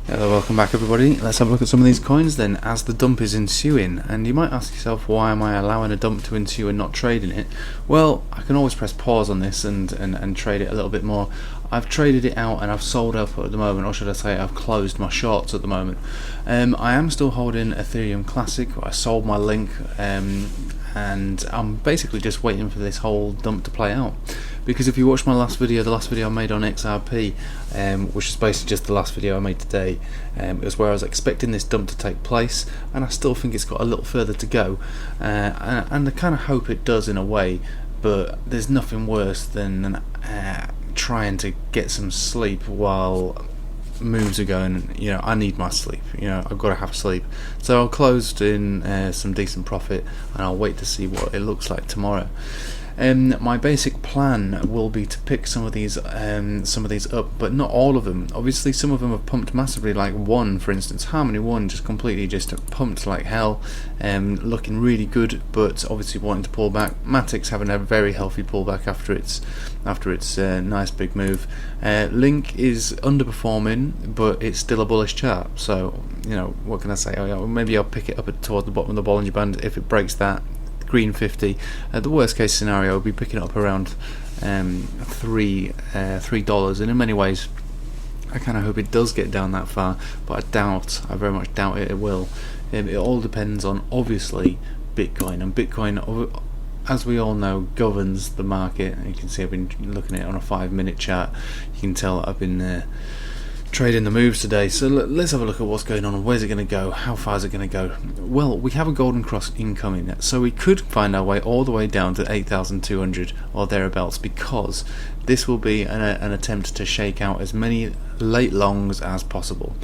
Hello, welcome back everybody. Let's have a look at some of these coins then as the dump is ensuing. And you might ask yourself, why am I allowing a dump to ensue and not trading it? Well, I can always press pause on this and trade it a little bit more. I've traded it out and I've sold up at the moment, or should I say I've closed my shorts at the moment. I am still holding Ethereum Classic. I sold my link and I'm basically just waiting for this whole dump to play out. Because if you watch my last video, the last video I made on XRP, which is basically just the last video I made today, it was where I was expecting this dump to take place, and I still think it's got a little further to go, and I kind of hope it does in a way, but there's nothing worse than trying to get some sleep while moves are going. You know, I need my sleep. You know, I've got to have sleep. So I'll close in some decent profit, and I'll wait to see what it looks like tomorrow. My basic plan will be to pick some of these up, but not all of them. Obviously, some of them have pumped massively, like one, for instance, Harmony One, just completely pumped like hell, looking really good, but obviously wanting to pull back. Matic's having a very healthy pullback after its nice big move. Link is underperforming, but it's still a bullish chart. So you know, what can I say? Maybe I'll pick it up towards the bottom of the Bollinger Band if it breaks that. Green 50. The worst case scenario would be picking it up around $3, and in many ways I kind of hope it does get down that far, but I very much doubt it will. It all depends on obviously Bitcoin, and Bitcoin, as we all know, governs the market. You can see I've been looking at it on a 5-minute chart. You can tell I've been trading the moves today. So let's have a look at what's going on. Where's it going to go? How far is it going to go? Well, we have a golden cross incoming, so we could find our way all the way down to 8,200 or thereabouts, because this will be an attempt to shake out as many late longs as possible.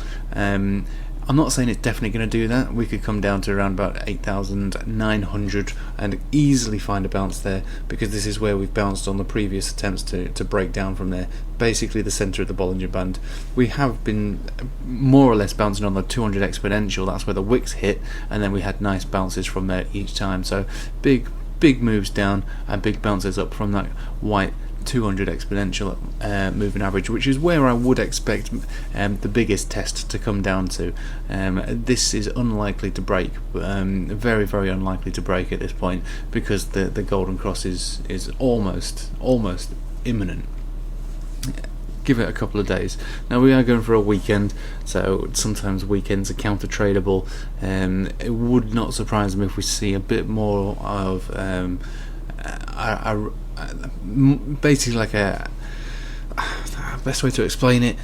I'm not saying it's definitely going to do that. We could come down to around about 8,900 and easily find a bounce there, because this is where we've bounced on the previous attempts to break down from there. Basically the center of the Bollinger Band. We have been more or less bouncing on the 200 exponential. That's where the wicks hit, and then we had nice bounces from there each time. So big moves down and big bounces up from that white 200 exponential moving average, which is where I would expect the biggest test to come down to. This is unlikely to break, very unlikely to break at this point, because the golden cross is almost imminent. Give it a couple of days. Now we are going for a weekend, so sometimes weekends are counter tradable. It would not surprise me if we see a bit more of basically like best way to explain it,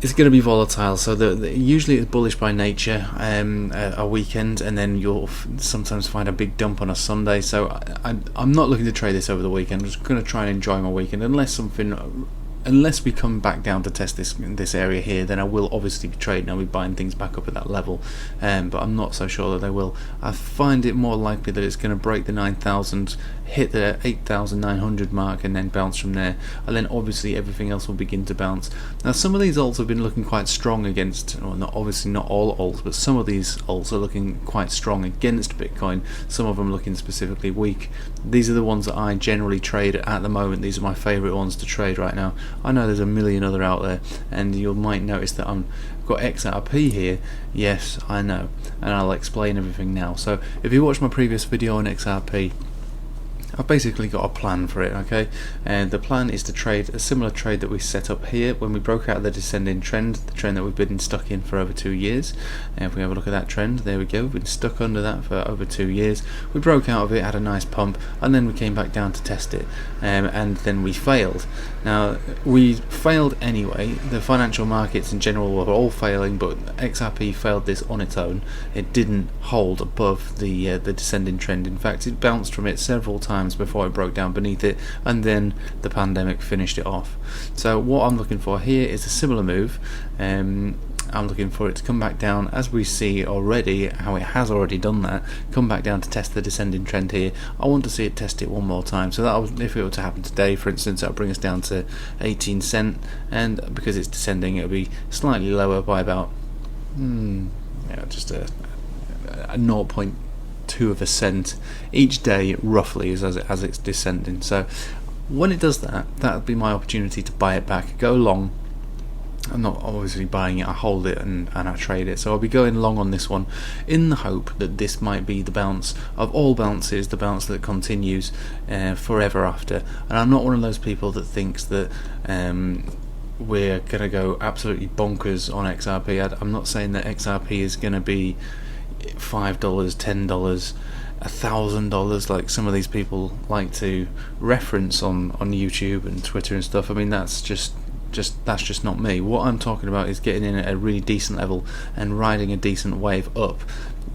it's going to be volatile. So usually it's bullish by nature a weekend, and then you'll sometimes find a big dump on a Sunday. So I'm not looking to trade this over the weekend. I'm just going to try and enjoy my weekend, unless we come back down to test this area here. Then I will obviously be trading. I'll be buying things back up at that level, but I'm not so sure that they will. I find it more likely that it's going to break the 9,000, hit the 8,900 mark, and then bounce from there, and then obviously everything else will begin to bounce. Now some of these alts have been looking quite strong against, well, obviously not all alts, but some of these alts are looking quite strong against Bitcoin. Some of them looking specifically weak. These are the ones that I generally trade at the moment. These are my favorite ones to trade right now. I know there's a million other out there, and you might notice that I've got XRP here. Yes, I know, and I'll explain everything now. So if you watched my previous video on XRP, I've basically got a plan for it, okay? And the plan is to trade a similar trade that we set up here when we broke out of the descending trend, the trend that we've been stuck in for over 2 years. And if we have a look at that trend, there we go, we've been stuck under that for over 2 years. We broke out of it, had a nice pump, and then we came back down to test it, and then we failed. Now, we failed anyway. The financial markets in general were all failing, but XRP failed this on its own. It didn't hold above the descending trend. In fact, it bounced from it several times before it broke down beneath it, and then the pandemic finished it off. So what I'm looking for here is a similar move. I'm looking for it to come back down, as we see already how it has already done that, come back down to test the descending trend here. I want to see it test it one more time. So that, if it were to happen today, for instance, that would bring us down to 18 cent, and because it's descending, it'll be slightly lower by about just a 0.2 of a cent each day, roughly, as it's descending. So when it does that, that would be my opportunity to buy it back, go long, I'm not obviously buying it, I hold it and I trade it. So I'll be going long on this one in the hope that this might be the bounce of all bounces, the bounce that continues forever after. And I'm not one of those people that thinks that we're going to go absolutely bonkers on XRP. I'm not saying that XRP is going to be $5, $10, $1,000 like some of these people like to reference on YouTube and Twitter and stuff. I mean, that's just not me. What I'm talking about is getting in at a really decent level and riding a decent wave up.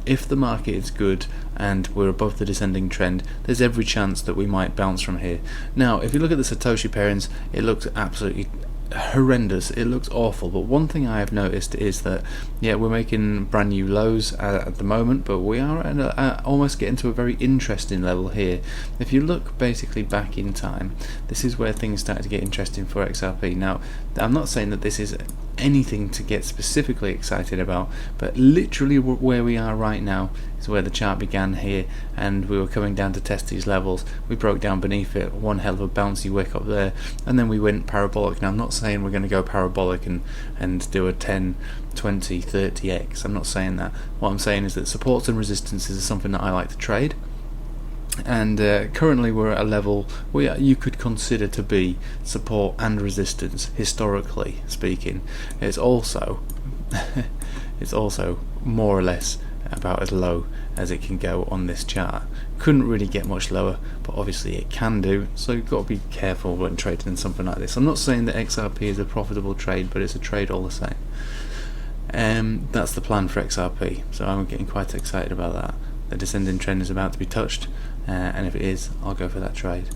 If the market is good and we're above the descending trend, there's every chance that we might bounce from here. Now, if you look at the Satoshi pairings, it looks absolutely horrendous. It looks awful. But one thing I have noticed is that, yeah, we're making brand new lows at the moment, but we are at almost getting to a very interesting level here. If you look basically back in time, this is where things started to get interesting for XRP. Now, I'm not saying that this is anything to get specifically excited about, but literally where we are right now is where the chart began here, and we were coming down to test these levels. We broke down beneath it, one hell of a bouncy wick up there, and then we went parabolic. Now, I'm not saying we're going to go parabolic and do a 10, 20, 30x. I'm not saying that. What I'm saying is that supports and resistances is something that I like to trade. And currently we're at a level where you could consider to be support and resistance, historically speaking. It's also more or less about as low as it can go on this chart. Couldn't really get much lower, but obviously it can do, so you've got to be careful when trading in something like this. I'm not saying that XRP is a profitable trade, but it's a trade all the same. That's the plan for XRP, so I'm getting quite excited about that. The descending trend is about to be touched, and if it is, I'll go for that trade.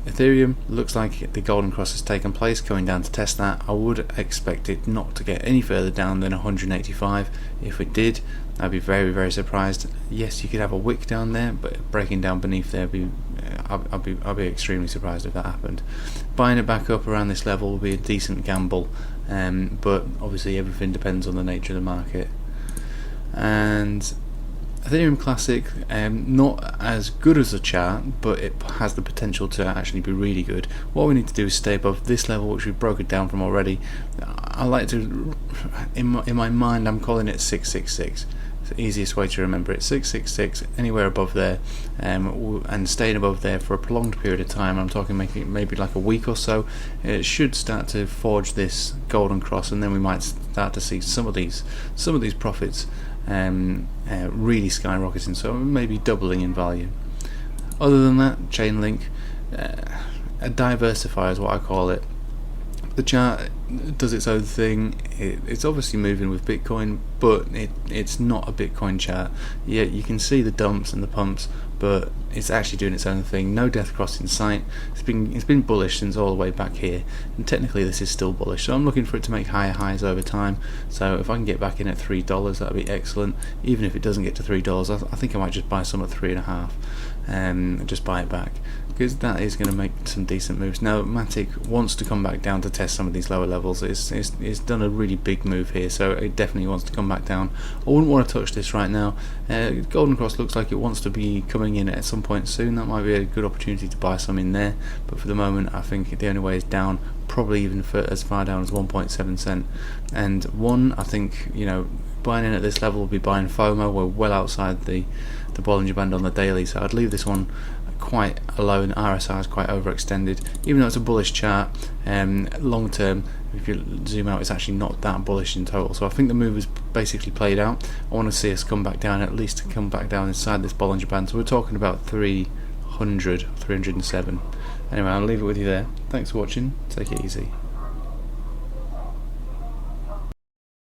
Ethereum looks like the golden cross has taken place, going down to test that. I would expect it not to get any further down than 185. If it did, I'd be very, very surprised. Yes, you could have a wick down there, but breaking down beneath there, I'll be extremely surprised if that happened. Buying it back up around this level will be a decent gamble, but obviously everything depends on the nature of the market. And Ethereum Classic, not as good as the chart, but it has the potential to actually be really good. What we need to do is stay above this level, which we've broken down from already. I like to, in my mind, I'm calling it 666. It's the easiest way to remember it. 666, anywhere above there, and staying above there for a prolonged period of time. I'm talking maybe like a week or so. It should start to forge this golden cross, and then we might start to see some of these profits really skyrocketing, so maybe doubling in value. Other than that, Chainlink, a diversifier is what I call it. The chart does its own thing. It's obviously moving with Bitcoin, but it's not a Bitcoin chart. Yeah, you can see the dumps and the pumps, but it's actually doing its own thing. No death cross in sight. It's been bullish since all the way back here, and technically this is still bullish. So I'm looking for it to make higher highs over time. So if I can get back in at $3, that'd be excellent. Even if it doesn't get to $3, I think I might just buy some at 3.5, and just buy it back, because that is going to make some decent moves. Now, Matic wants to come back down to test some of these lower levels. It's done a really big move here, so it definitely wants to come back down. I wouldn't want to touch this right now. Golden Cross looks like it wants to be coming in at some point soon. That might be a good opportunity to buy some in there, but for the moment I think the only way is down, probably even for as far down as 1.7 cent. And I think, buying in at this level will be buying FOMO. We're well outside the Bollinger Band on the daily, so I'd leave this one quite alone. RSI is quite overextended, even though it's a bullish chart. Long term, if you zoom out, it's actually not that bullish in total. So I think the move has basically played out. I want to see us come back down, at least to come back down inside this Bollinger Band. So we're talking about 307. Anyway, I'll leave it with you there. Thanks for watching. Take it easy.